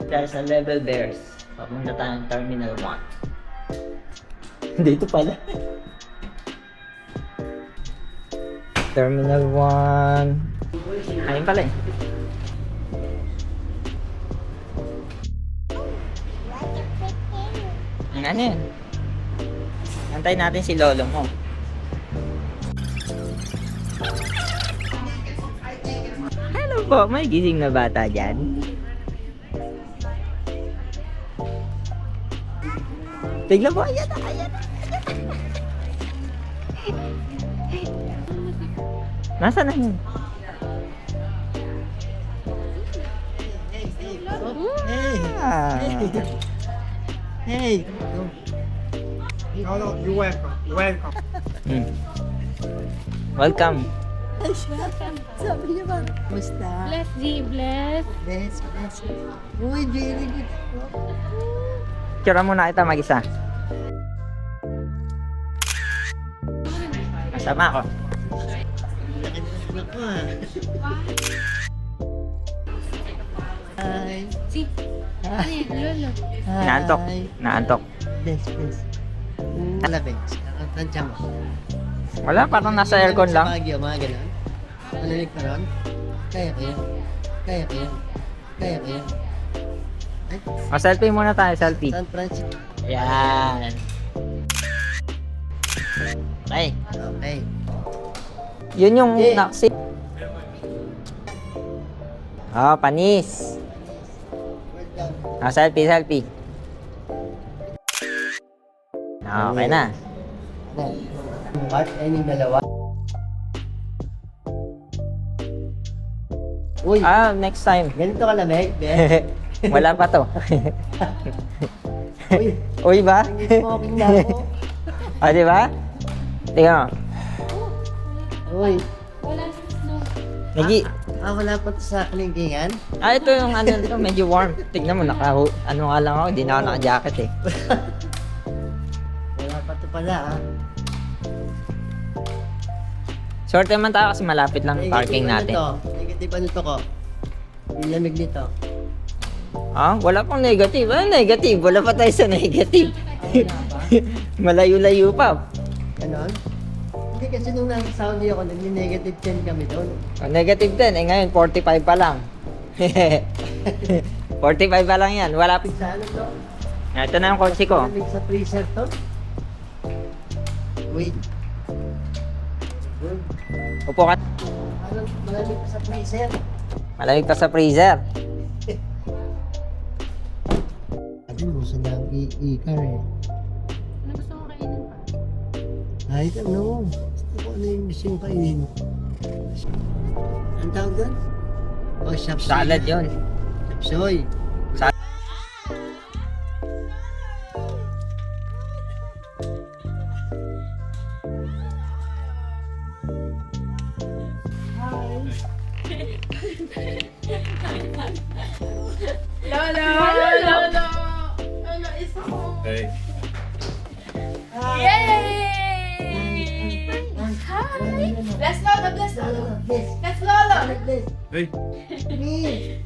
Dahil sa level bears, papunta tayong Terminal 1. Dito pala. Terminal 1. Ayun pala eh. Ano yun? Antayin natin si lolo mo. Hello po, may gising na bata dyan. Tignan mo, ayan na, ayan na, ayan na. Nasaan na yun? Hey! No, you're welcome. You're welcome. Hmm. Welcome. Sabi niya ba? Musta? Bless G, bless. Bless, bless. Uy, very good. Tira muna kita mag-isa. Kasama ako. Ako ah. Hi. Si, ano yun, lolo? Naantok. Naantok. Bless, bless. Alabing. Tansya mo. Wala, parang nasa aircon Sa lang. Baguio, mga ganun. Malamig pa ron. Kaya ko yan. Kaya ko yan. Kaya ko yan. Ay, O, selfie muna tayo, selfie. San Francisco. Yan. Okay. Okay. Yun yung Eh. naksi. Oh, panis. Ah, selfie, selfie. Okay na. Ano? Bukas, ayun yung dalawa. Uy, Ah, next time. ganito ka lamig, be. Wala pa to. Uy, Uy ba? smoking na ako. O, di ba? Tingnan mo. Uy, Wala sa snow. Nagi. wala pa to sa kalingkingan. Ah, ito yung ano dito, medyo warm. Tignan mo, ano nga lang ako, di na ako naka-jacket eh. Wala pa to pala, ha. Sorte man tayo kasi malapit lang yung parking natin. Negative ano to ko? Yung lamig nito. Ah, wala pang negative. Ah, negative. Wala pa tayo sa negative. Malayo-layo pa. Ganon? Hindi kasi nung nasa Saudi ako, nag-negative 10 kami doon. Oh, negative 10. Eh ngayon, 45 pa lang. 45 pa lang yan. Wala pa. Sa ano to? Ito na yung kotse ko. Lamig sa freezer to? Wait. Upo ka. Parang malamig pa sa freezer. Malamig pa sa freezer. Ano mo sa nag-i-car eh. Ano gusto mo kainin pa? Kahit ano. Gusto ko ano yung gusto yung kainin. Ang tawag doon? O, shapsoy. Salad yun. Shapsoy. Lolo! Lolo! Lolo, isa ko. Hey. Yay! Hi! Bless Lolo, bless Lolo. Bless. Bless Lolo! Bless. Hey. Me.